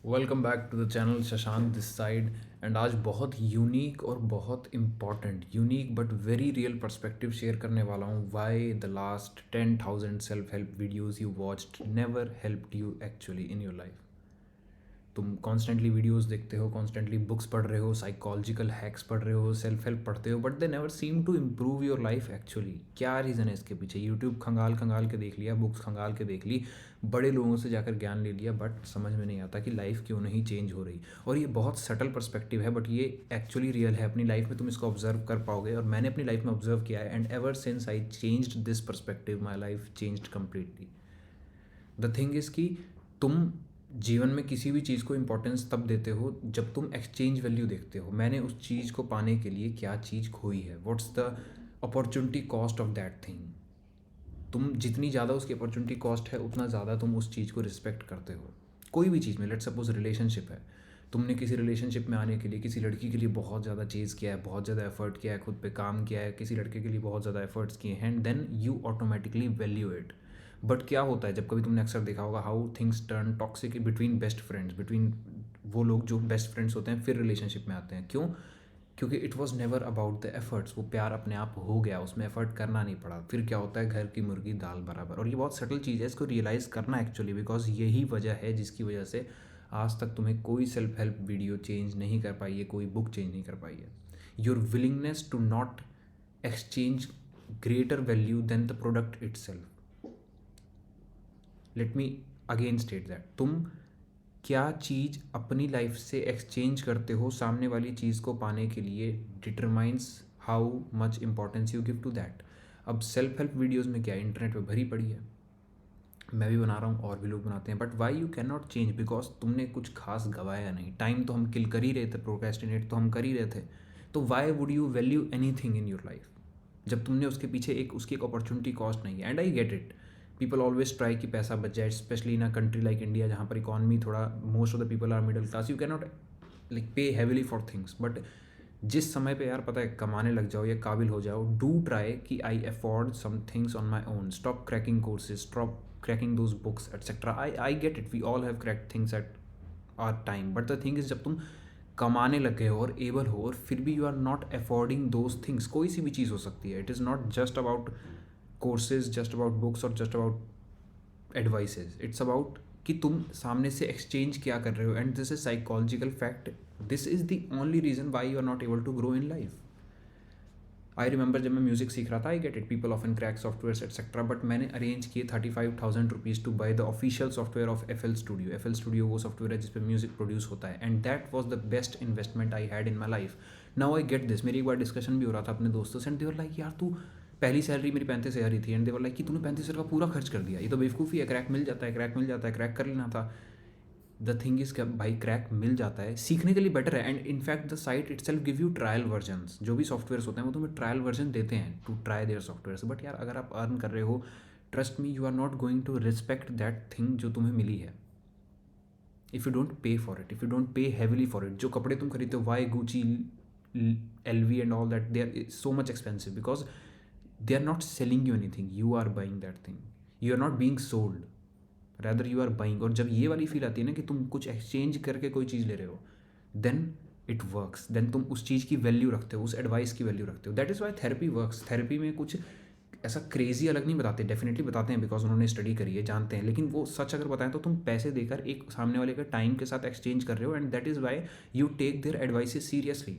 Welcome back to the channel Shashank this side. And आज बहुत unique और बहुत important unique but very real perspective share करने वाला हूँ। Why the last 10,000 self help videos you watched never helped you actually in your life. तुम constantly videos देखते हो, कॉन्स्टेंटली बुक्स पढ़ रहे हो, साइकोलॉजिकल हैक्स पढ़ रहे हो, सेल्फ हेल्प पढ़ते हो, but they never seem to improve your life actually. क्या रीज़न है इसके पीछे? यूट्यूब खंगाल खंगाल के देख लिया, बुक्स खंगाल के देख ली, बड़े लोगों से जाकर ज्ञान ले लिया, बट समझ में नहीं आता कि लाइफ क्यों नहीं चेंज हो रही। और ये बहुत सटल पर्सपेक्टिव है, बट ये एक्चुअली रियल है। अपनी लाइफ में तुम इसको ऑब्जर्व कर पाओगे, और मैंने अपनी लाइफ में ऑब्जर्व किया है। And ever since I changed this perspective, my life changed completely. The thing is कि तुम जीवन में किसी भी चीज़ को इम्पोर्टेंस तब देते हो जब तुम एक्सचेंज वैल्यू देखते हो। मैंने उस चीज़ को पाने के लिए क्या चीज़ खोई है, what's the opportunity cost of that thing. तुम जितनी ज़्यादा उसकी अपॉर्चुनिटी कॉस्ट है, उतना ज़्यादा तुम उस चीज़ को रिस्पेक्ट करते हो। कोई भी चीज़ में, लेट्स सपोज रिलेशनशिप है, तुमने किसी रिलेशनशिप में आने के लिए किसी लड़की के लिए बहुत ज़्यादा चेज़ किया है, बहुत ज़्यादा एफर्ट किया है, खुद पे काम किया है, किसी लड़के के लिए बहुत ज़्यादा एफर्ट्स किए हैं, and then you automatically value it. But क्या होता है, जब कभी तुमने अक्सर देखा होगा how things turn toxic between best friends, between वो लोग जो बेस्ट फ्रेंड्स होते हैं फिर रिलेशनशिप में आते हैं। क्यों? क्योंकि it was never about the efforts. वो प्यार अपने आप हो गया, उसमें एफर्ट करना नहीं पड़ा। फिर क्या होता है, घर की मुर्गी दाल बराबर। और ये बहुत सटल चीज़ है, इसको रियलाइज़ करना एक्चुअली, बिकॉज यही वजह है जिसकी वजह से आज तक तुम्हें कोई सेल्फ हेल्प वीडियो चेंज नहीं कर पाई है, कोई बुक चेंज नहीं कर पाई है। Your willingness to not exchange greater value than the product itself. Let me again state that तुम क्या चीज़ अपनी लाइफ से एक्सचेंज करते हो सामने वाली चीज़ को पाने के लिए determines how much importance you give to that. अब सेल्फ हेल्प वीडियोज़ में क्या इंटरनेट पे भरी पड़ी है, मैं भी बना रहा हूँ और भी लोग बनाते हैं, but why you can not change? Because तुमने कुछ खास गवाया नहीं। टाइम तो हम किल कर ही रहे थे, प्रोक्रेस्टिनेट तो हम कर ही रहे थे। तो why would you value any thing in your life जब तुमने उसके पीछे उसकी एक अपॉर्चुनिटी कॉस्ट नहीं है? And I get it, people always try कि पैसा बच जाए, specially in a country like India जहाँ पर इकॉनमी थोड़ा, most of the people are middle class, you can not like pay heavily for things. But जिस समय पे यार पता है कमाने लग जाओ या काबिल हो जाओ, डू ट्राई कि I afford some things on my own, stop cracking courses, stop cracking those books etcetera. I get it, we all have crack things at our time, but the thing is जब तुम कमाने लग गए हो और able हो, और फिर भी you are not affording those things, कोई सी भी चीज़ हो सकती है, it is not just about courses, just about books और just about advices, it's about कि तुम सामने से एक्सचेंज क्या कर रहे हो। And this is psychological fact, this is the only reason why you are not able to grow in life. I remember जब मैं म्यूजिक सीख रहा था, I get it, people often crack software etcetera, but मैंने arrange किए 35,000 rupees two by the official software of FL studio. FL studio वो software है जिसपे म्यूजिक प्रोड्यूस होता है, and that was the best investment I had in my life. Now I get this. मेरी एक बार discussion भी हो रहा था अपने दोस्तों से, एंड देवर लाइक यार तू, पहली सैलरी मेरी 35,000 ही थी, एंड देवर लाइक कि तूने 35,000 का पूरा खर्च कर दिया, ये तो बेवकूफ़ी है, क्रैक मिल जाता है, क्रैक मिल जाता है, क्रैक कर लेना था। द थिंग इज़ भाई क्रैक मिल जाता है, सीखने के लिए बेटर है। And in fact the site it self give you trial versions. जो भी सॉफ्टवेयर होते हैं वो तुम्हें ट्रायल वर्जन देते हैं to try their software. But यार अगर आप अर्न कर रहे हो, trust me, you are not going to respect that thing जो तुम्हें मिली है if you don't pay for it, if you don't pay heavily for it. जो कपड़े तुम खरीदते हो, why Gucci, LV and all that, they are so much expensive because they are not selling you anything, you are buying that thing, you are not being sold, rather you are buying। और जब ये वाली feel आती है ना कि तुम कुछ एक्सचेंज करके कोई चीज़ ले रहे हो, देन इट वर्क्स, देन तुम उस चीज़ की वैल्यू रखते हो, उस एडवाइस की वैल्यू रखते हो। That is Y therapy works. Therapy में कुछ ऐसा क्रेजी अलग नहीं बताते, डेफिनेटली बताते हैं बिकॉज उन्होंने स्टडी करी है, जानते हैं, लेकिन वो सच अगर बताएं तो तुम पैसे देकर एक सामने वाले का टाइम के साथ एक्सचेंज कर रहे हो, and that is why you take their advices seriously.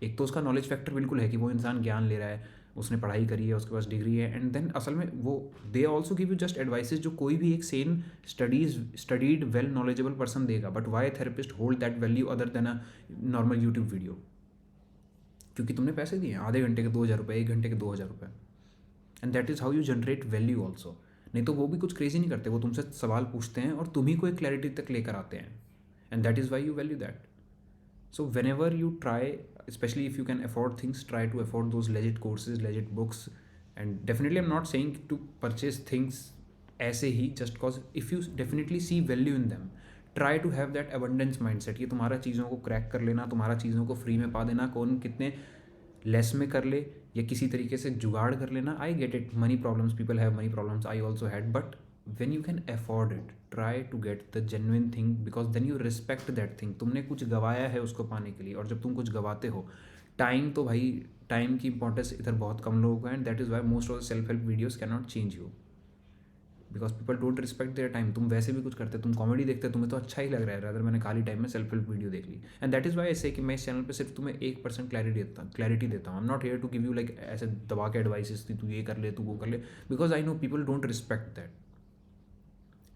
एक तो उसका नॉलेज फैक्टर बिल्कुल है कि वो इंसान ज्ञान ले रहा है, उसने पढ़ाई करी है, उसके पास डिग्री है, एंड देन असल में वो they also give you just advices जो कोई भी एक sane studied well knowledgeable person देगा। But why therapist hold that value other than a normal YouTube video? क्योंकि तुमने पैसे दिए, आधे घंटे के 2,000 रुपये, 1 घंटे के 2,000 रुपये, and that is how you generate value also. नहीं तो वो भी कुछ क्रेजी नहीं करते, वो तुमसे सवाल पूछते हैं और तुम ही को एक क्लैरिटी तक लेकर आते हैं, and that is why you value that. So whenever you try, especially if you can afford things, try to afford those legit courses, legit books. And definitely I'm not saying to purchase things ऐसे ही just cause, if you definitely see value in them, try to have that abundance mindset। ये तुम्हारा चीज़ों को crack कर लेना, तुम्हारा चीज़ों को फ्री में पा देना, कौन कितने लेस में कर ले या किसी तरीके से जुगाड़ कर लेना। आई get it, money problems, people have money problems, I also had, but when you can afford it, try to get the genuine thing, because then you respect that thing. तुमने कुछ गवाया है उसको पाने के लिए, और जब तुम कुछ गवाते हो, टाइम तो भाई, टाइम की इंपॉर्टेंस इधर बहुत कम लोगों का है, and that is why most of the self help videos can not change you, because people don't respect their time. तुम वैसे भी कुछ करते, तुम कॉमेडी देखते, तुम्हें तो अच्छा ही लग रहा है, रादर मैंने खाली टाइम में सेल्फ हेल्प वीडियो देख ली. एंड दैट इज़ वाई ऐसे कि मैं इस चैनल पे सिर्फ तुम्हें 1% क्लैरिटी देता हूँ. I am not here to give you like ऐसे दबा के एडवाइसेस कि तू ये कर ले, तू वो कर ले, because I know people don't respect that.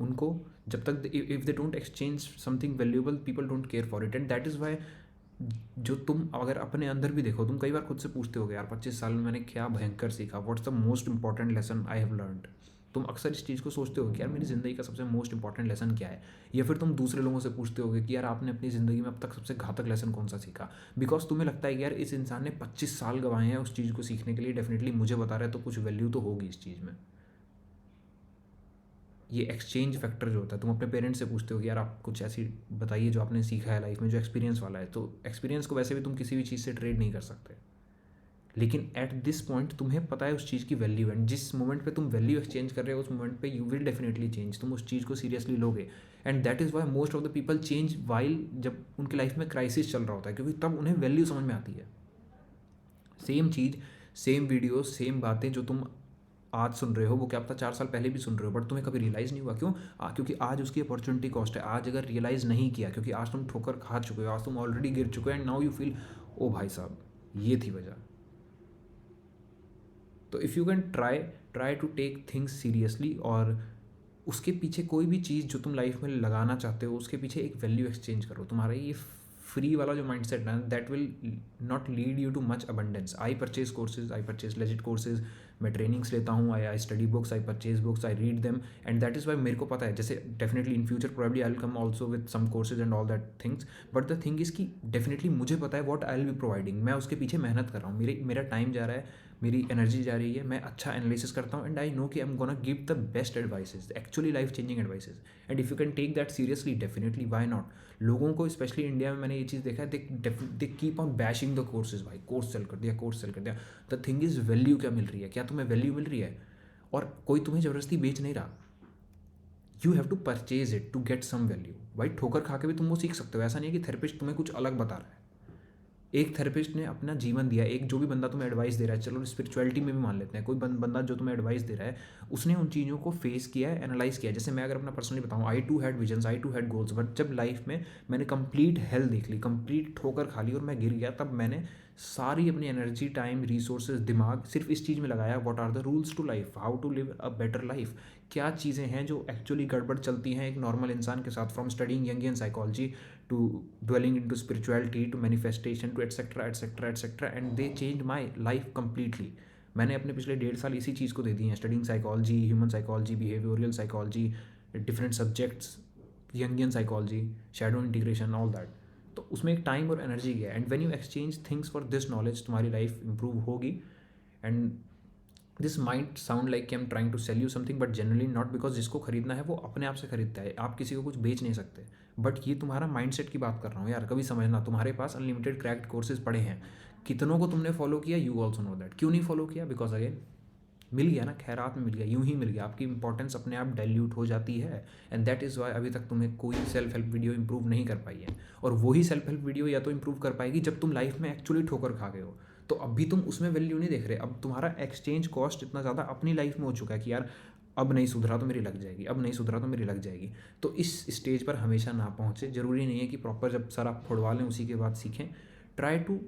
उनको जब तक if they don't exchange something valuable, people don't care for it. And that is Y, जो तुम अगर अपने अंदर भी देखो, तुम कई बार खुद से पूछते हो यार 25 साल में मैंने क्या भयंकर सीखा, what's the most important lesson I have learned. तुम अक्सर इस चीज़ को सोचते हो कि यार मेरी ज़िंदगी का सबसे मोस्ट इंपॉर्टेंट लेसन क्या है. या फिर तुम दूसरे लोगों से पूछते हो कि यार आपने अपनी ज़िंदगी में अब तक सबसे घातक लेसन कौन सा सीखा. बिकॉज तुम्हें लगता है कि यार इस इंसान ने 25 साल गंवाए हैं उस चीज़ को सीखने के लिए, डेफिनेटली मुझे बता रहा है तो कुछ वैल्यू तो होगी इस चीज़ में. ये एक्सचेंज फैक्टर जो होता है, तुम अपने पेरेंट्स से पूछते हो कि यार आप कुछ ऐसी बताइए जो आपने सीखा है लाइफ में, जो एक्सपीरियंस वाला है. तो एक्सपीरियंस को वैसे भी तुम किसी भी चीज़ से ट्रेड नहीं कर सकते, लेकिन एट दिस पॉइंट तुम्हें पता है उस चीज़ की वैल्यू. एंड जिस मोमेंट पे तुम वैल्यू एक्सचेंज कर रहे हो, उस मोमेंट पे यू विल डेफिनेटली चेंज. तुम उस चीज़ को सीरियसली लोगे. And that is why most of the people change while, जब उनकी लाइफ में क्राइसिस चल रहा होता है, क्योंकि तब उन्हें वैल्यू समझ में आती है. सेम चीज़, सेम वीडियो, सेम बातें जो तुम आज सुन रहे हो, वो क्या पता 4 साल पहले भी सुन रहे हो, बट तुम्हें कभी रियलाइज़ नहीं हुआ. क्यों? क्योंकि आज उसकी अपॉर्चुनिटी कॉस्ट है. आज अगर रियलाइज़ नहीं किया, क्योंकि आज तुम ठोकर खा चुके हो, आज तुम ऑलरेडी गिर चुके हो, एंड नाउ यू फील ओ भाई साहब ये थी वजह. तो if you can try to take things seriously, और उसके पीछे कोई भी चीज़ जो तुम लाइफ में लगाना चाहते हो, उसके पीछे एक वैल्यू एक्सचेंज करो. तुम्हारा ये फ्री वाला जो माइंडसेट है, that will not lead you to much abundance. I purchase courses, I purchase legit courses, मैं ट्रेनिंग्स लेता हूँ, I study books, I purchase books, I read them. And that is why मेरे को पता है, जैसे definitely in future probably I will come also with some courses and all that things. But the thing is कि definitely मुझे पता है what I will be providing. मैं उसके पीछे मेहनत कर रहा हूँ, मेरा टाइम जा रहा है, मेरी एनर्जी जा रही है, मैं अच्छा एनालिसिस करता हूँ, एंड आई नो कि I am gonna give the best advices, actually life changing advices. And if you can take that seriously, definitely why not. लोगों को स्पेशली इंडिया में मैंने ये चीज़ देखा है, they keep on bashing the courses. भाई course cell कर दिया, कोर्स सेल कर दिया. द थिंग इज़ वैल्यू क्या मिल रही है, क्या तुम्हें वैल्यू मिल रही है? और कोई तुम्हें ज़बरदस्ती बेच नहीं रहा. You have to purchase it to get some value. भाई ठोकर खा के भी तुम वो सीख सकते हो. ऐसा नहीं है कि थेरेपिस्ट तुम्हें कुछ अलग बता रहा है. एक थेरेपिस्ट ने अपना जीवन दिया, एक जो भी बंदा तुम्हें एडवाइस दे रहा है, चलो स्पिरिचुअलिटी में भी मान लेते हैं, कोई बंदा जो तुम्हें एडवाइस दे रहा है, उसने उन चीज़ों को फेस किया है, एनालाइज किया है. जैसे मैं अगर अपना पर्सनली बताऊँ, I too had visions, I too had goals, but जब लाइफ में मैंने कंप्लीट हेल देख ली, कंप्लीट ठोकर खा ली और मैं गिर गया, तब मैंने सारी अपनी एनर्जी, टाइम, रिसोर्सेज, दिमाग सिर्फ इस चीज़ में लगाया, what are the rules to life, how to live a better life. क्या चीज़ें हैं जो एक्चुअली गड़बड़ चलती हैं एक नॉर्मल इंसान के साथ, from studying Jungian psychology to dwelling into spirituality to manifestation to etc etc etc, and they changed my life completely. मैंने अपने पिछले 1.5 साल इसी चीज़ को दे दी हैं, studying psychology, human psychology, behavioural psychology, different subjects, Jungian psychology, shadow integration, all that. तो उसमें एक टाइम और एनर्जी गया. And when you exchange things for this knowledge, तुम्हारी लाइफ इंप्रूव होगी. And this might sound like कि I am trying to sell you something, but generally not, because जिसको खरीदना है वो अपने आप से खरीदता है. आप किसी को कुछ बेच नहीं सकते. बट ये तुम्हारा माइंडसेट की बात कर रहा हूँ यार. कभी समझना, तुम्हारे पास अनलिमिटेड क्रैक्ड कोर्सेज पड़े हैं, कितनों को तुमने फॉलो किया, यू ऑल्सो नो दैट. क्यों नहीं फॉलो किया? बिकॉज अगेन मिल गया ना, खैरात में मिल गया, यूं ही मिल गया. आपकी इंपॉर्टेंस अपने आप डाइल्यूट हो जाती है. एंड दैट इज़ वाई अभी तक तुम्हें कोई सेल्फ हेल्प वीडियो इंप्रूव नहीं कर पाई है. और वही सेल्फ हेल्प वीडियो या तो इंप्रूव कर पाएगी जब तुम लाइफ में एक्चुअली ठोकर खा गए हो. तो अभी तुम उसमें वैल्यू नहीं देख रहे. अब तुम्हारा एक्सचेंज कॉस्ट इतना ज़्यादा अपनी लाइफ में हो चुका है कि यार अब नहीं सुधरा तो मेरी लग जाएगी, अब नहीं सुधरा तो मेरी लग जाएगी. तो इस स्टेज पर हमेशा ना पहुँचे. ज़रूरी नहीं है कि प्रॉपर जब सर आप फोड़वा लें उसी के बाद सीखें. Try to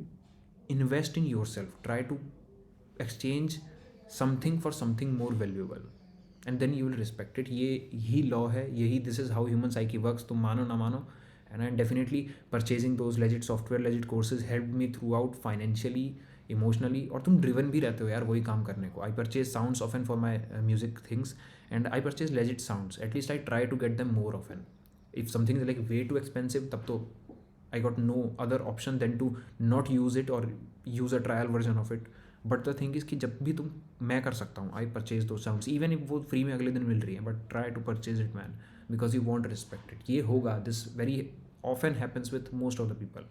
invest in yourself, try to exchange something for something more valuable, and then you will respect it. ये यही लॉ है, यही this is how human psyche works. तुम मानो ना मानो. And definitely purchasing those legit software, legit courses help me throughout financially, emotionally. और तुम ड्रिवन भी रहते हो यार वही काम करने को. I purchase sounds often for my music things, and I purchase legit sounds. At least I try to get them more often. If something is like way too expensive, तब तो I got no other option than to not use it or use a trial version of it. But the thing is कि जब भी मैं कर सकता हूँ, I purchase those sounds, even if वो फ्री में अगले दिन मिल रही है, but try to purchase it man, because you want respect it. ये होगा, this very often happens with most of the people,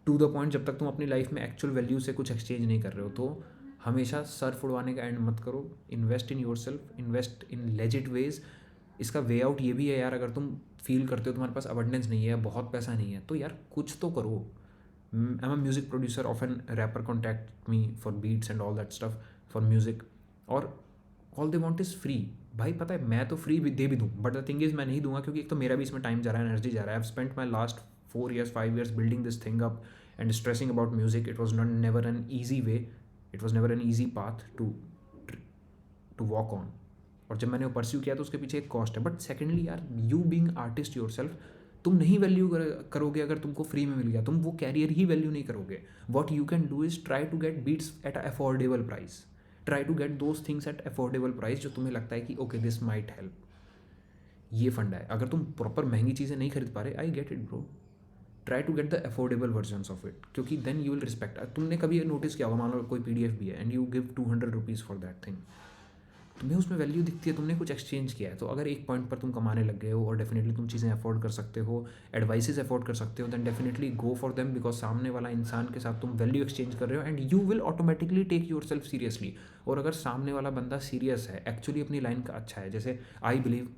to the point जब तक तुम अपनी लाइफ में एक्चुअल वैल्यू से कुछ एक्सचेंज नहीं कर रहे हो. तो हमेशा सर उड़वाने का एंड मत करो, invest in yourself, invest in legit ways. इसका वे आउट ये भी है यार, अगर तुम फील करते हो तुम्हारे पास अबंडेंस नहीं है, बहुत पैसा नहीं है, तो यार कुछ तो करो। I am a music producer, often rapper contact me for beats and all that stuff, for music, और all they want is free. भाई पता है मैं तो फ्री भी दे भी दूँ, बट द थिंग इज़ मैं नहीं दूंगा, क्योंकि एक तो मेरा भी इसमें टाइम जा रहा है, एनर्जी जा रहा है। I have spent my last 4 years 5 years building this thing up and stressing about music. It was not never an easy way, it was never an easy path to walk on. और जब मैंने वो pursue किया तो उसके पीछे एक cost है। बट सेकेंडली यार, you being artist your self, तुम नहीं वैल्यू करोगे अगर तुमको फ्री में मिल गया, तुम वो कैरियर ही वैल्यू नहीं करोगे। What you can do is try to get beats at a affordable price, try to get those things at affordable price जो तुम्हें लगता है कि ओके दिस माइट हेल्प। ये फंडा है। अगर तुम प्रॉपर महंगी चीज़ें नहीं खरीद पा रहे, I get it bro, try to get the affordable versions of it, क्योंकि देन यू विल रिस्पेक्ट। तुमने कभी नोटिस किया होगा, मान लो कोई PDF भी है and you give 200 rupees for that thing, तुम्हें उसमें वैल्यू दिखती है, तुमने कुछ एक्सचेंज किया है। तो अगर एक पॉइंट पर तुम कमाने लग गए हो और डेफिनेटली तुम चीज़ें अफोर्ड कर सकते हो, एडवाइसेस अफोर्ड कर सकते हो, then definitely go for them, because सामने वाला इंसान के साथ तुम वैल्यू एक्सचेंज कर रहे हो and you will automatically take yourself seriously. और अगर सामने वाला बंदा सीरियस है, एक्चुअली अपनी लाइन का अच्छा है, जैसे आई बिलीव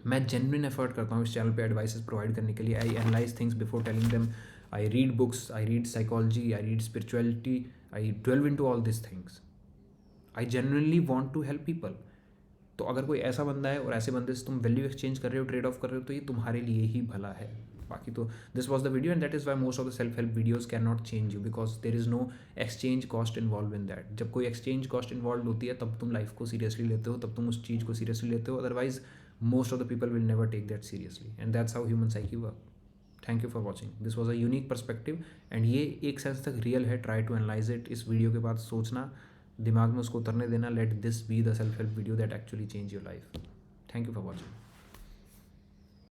मैं जेन्युइन एफर्ट करता हूँ इस चैनल पे एडवाइसेस प्रोवाइड करने के लिए। I analyze things before telling them, I read books, I read psychology, I read spirituality, I delve into all this things. I genuinely want to help people. तो अगर कोई ऐसा बंदा है और ऐसे बंदे से तुम वैल्यू एक्सचेंज कर रहे हो, ट्रेड ऑफ कर रहे हो, तो ये तुम्हारे लिए ही भला है। बाकी तो this was the video, and that is why most of the self help videos can not change you, because there is no exchange cost involve in that. जब कोई एक्सचेंज कॉस्ट इन्वॉल्व होती है तब तुम लाइफ को seriously लेते हो, तब तुम उस चीज़ को सीरियसली लेते हो, otherwise most of the people will never take that seriously, and that's how human psyche work. Thank you for watching. This was a unique perspective, and ये एक सेंस तक रियल है। Try to analyse it. इस video के बाद सोचना, दिमाग में उसको उतरने देना। Let this be the self help video that actually change your life. Thank you for watching.